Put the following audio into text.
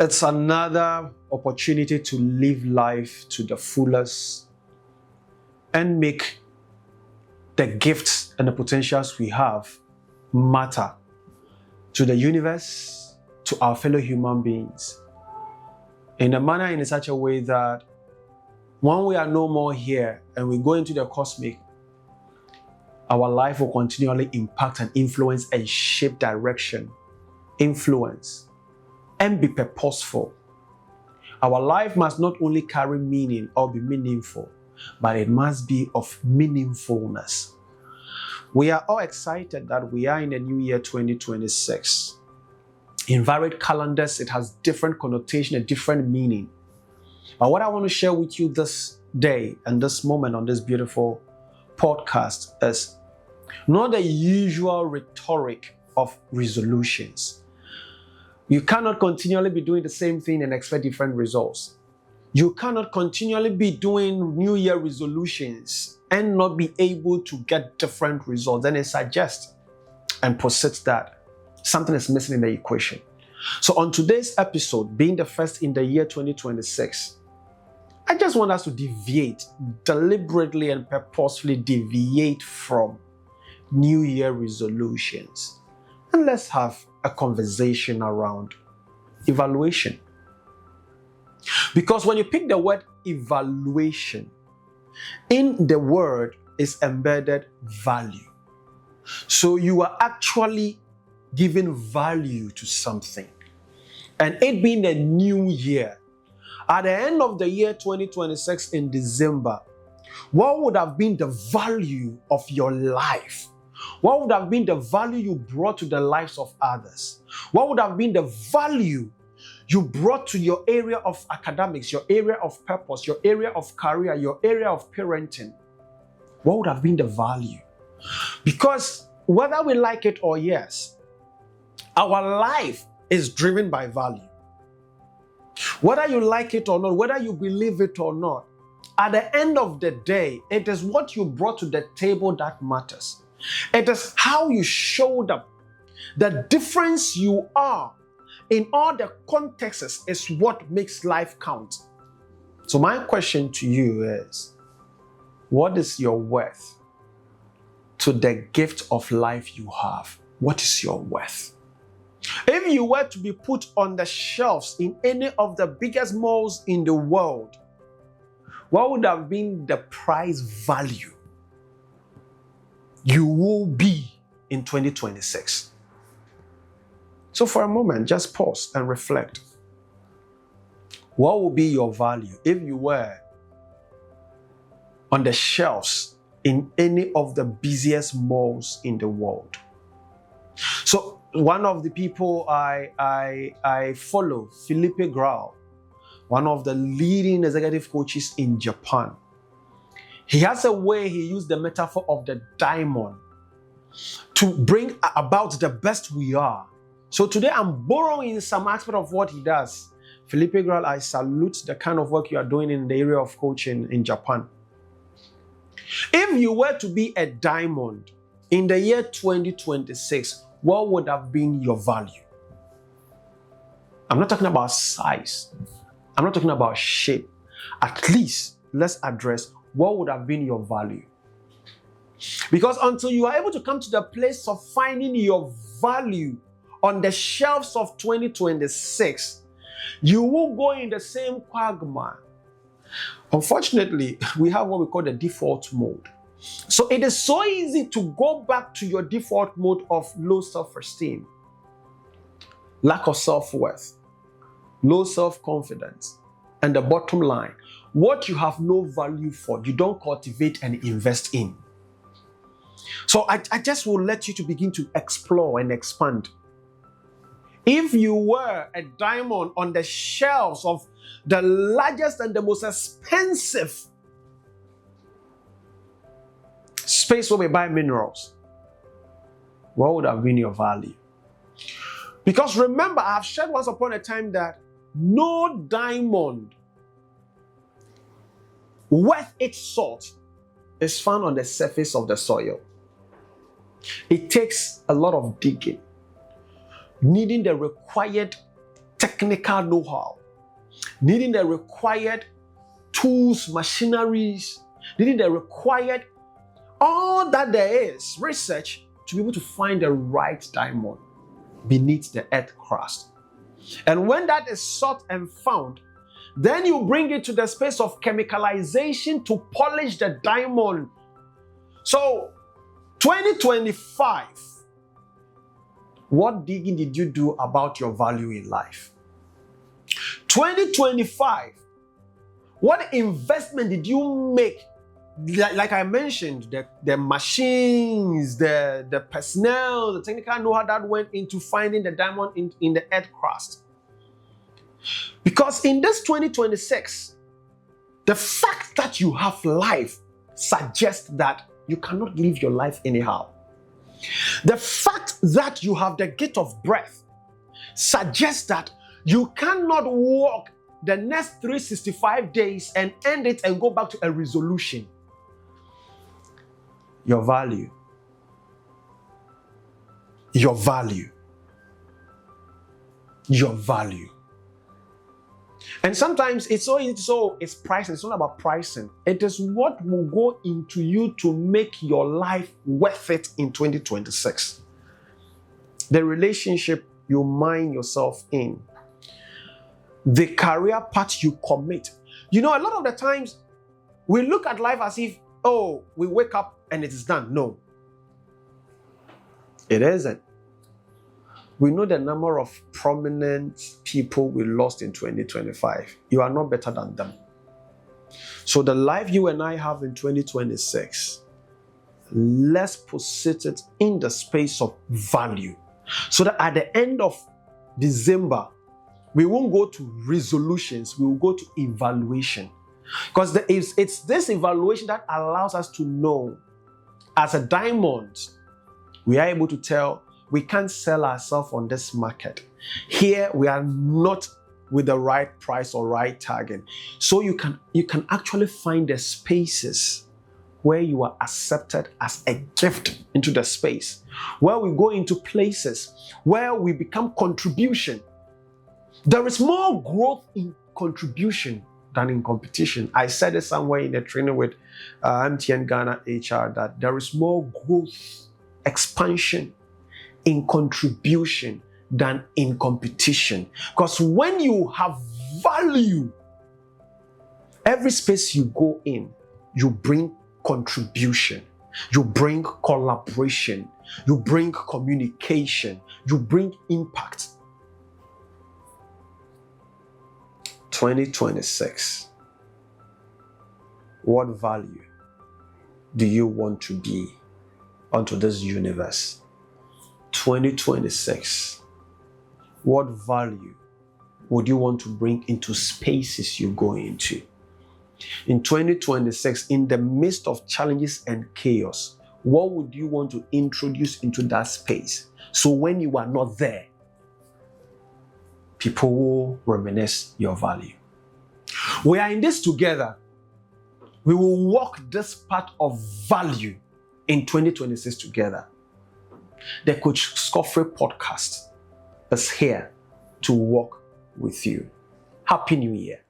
It's another opportunity to live life to the fullest and make the gifts and the potentials we have matter to the universe, to our fellow human beings, in a manner in such a way that when we are no more here and we go into the cosmic, our life will continually impact and influence and shape direction, influence, and be purposeful. Our life must not only carry meaning or be meaningful, but it must be of meaningfulness. We are all excited that we are in the new year 2026. In varied calendars, it has different connotation, a different meaning. But what I want to share with you this day and this moment on this beautiful podcast is not the usual rhetoric of resolutions. You cannot continually be doing the same thing and expect different results. You cannot continually be doing New Year resolutions and not be able to get different results. Then it suggests and posits that something is missing in the equation. So on today's episode, being the first in the year 2026, I just want us to deviate, deliberately and purposefully deviate from New Year resolutions. And let's have a conversation around evaluation. Because when you pick the word evaluation, in the word is embedded value. So you are actually giving value to something. And it being a new year, at the end of the year 2026 in December, what would have been the value of your life? What would have been the value you brought to the lives of others? What would have been the value you brought to your area of academics, your area of purpose, your area of career, your area of parenting? What would have been the value? Because whether we like it or yes, our life is driven by value. Whether you like it or not, whether you believe it or not, at the end of the day, it is what you brought to the table that matters. It is how you showed up. The difference you are in all the contexts is what makes life count. So my question to you is, what is your worth to the gift of life you have? What is your worth? If you were to be put on the shelves in any of the biggest malls in the world, what would have been the price value you will be in 2026? So for a moment, just pause and reflect. What would be your value if you were on the shelves in any of the busiest malls in the world? So one of the people I follow, Felipe Grau, one of the leading executive coaches in Japan, he has a way he used the metaphor of the diamond to bring about the best we are. So today I'm borrowing some aspect of what he does. Felipe Grau, I salute the kind of work you are doing in the area of coaching in Japan. If you were to be a diamond in the year 2026, what would have been your value? I'm not talking about size. I'm not talking about shape. At least let's address what would have been your value. Because until you are able to come to the place of finding your value on the shelves of 2026, you will go in the same quagmire. Unfortunately, we have what we call the default mode. So it is so easy to go back to your default mode of low self-esteem, lack of self-worth, low self-confidence, and the bottom line, what you have no value for, you don't cultivate and invest in. So I just will let you to begin to explore and expand. If you were a diamond on the shelves of the largest and the most expensive space where we buy minerals, what would have been your value? Because remember, I have shared once upon a time that no diamond worth its salt is found on the surface of the soil. It takes a lot of digging, needing the required technical know-how, needing the required tools, machineries, needing the required, all that there is, research to be able to find the right diamond beneath the earth crust. And when that is sought and found, then you bring it to the space of chemicalization to polish the diamond. So, 2025, what digging did you do about your value in life? 2025, what investment did you make? Like I mentioned, the machines, the personnel, the technical know-how that went into finding the diamond in the earth crust. Because in this 2026, the fact that you have life suggests that you cannot live your life anyhow. The fact that you have the gift of breath suggests that you cannot walk the next 365 days and end it and go back to a resolution. Your value. Your value. Your value. And sometimes it's pricing. It's not about pricing. It is what will go into you to make your life worth it in 2026. The relationship you mind yourself in. The career path you commit. You know, a lot of the times we look at life as if, oh, we wake up and it is done. No. It isn't. We know the number of prominent people we lost in 2025. You are not better than them. So the life you and I have in 2026, let's posit it in the space of value. So that at the end of December, we won't go to resolutions, we will go to evaluation. Because it's this evaluation that allows us to know, as a diamond, we are able to tell, we can't sell ourselves on this market. Here, we are not with the right price or right target. So you can actually find the spaces where you are accepted as a gift into the space, where we go into places where we become contribution. There is more growth in contribution than in competition. I said it somewhere in a training with MTN Ghana HR that there is more growth, expansion in contribution than in competition. Because when you have value, every space you go in, you bring contribution, you bring collaboration, you bring communication, you bring impact. 2026, what value do you want to be unto this universe? 2026, what value would you want to bring into spaces you go into? In 2026, in the midst of challenges and chaos, what would you want to introduce into that space? So when you are not there, people will reminisce your value. We are in this together. We will walk this path of value in 2026 together. The Coach Scofray podcast is here to walk with you. Happy New Year.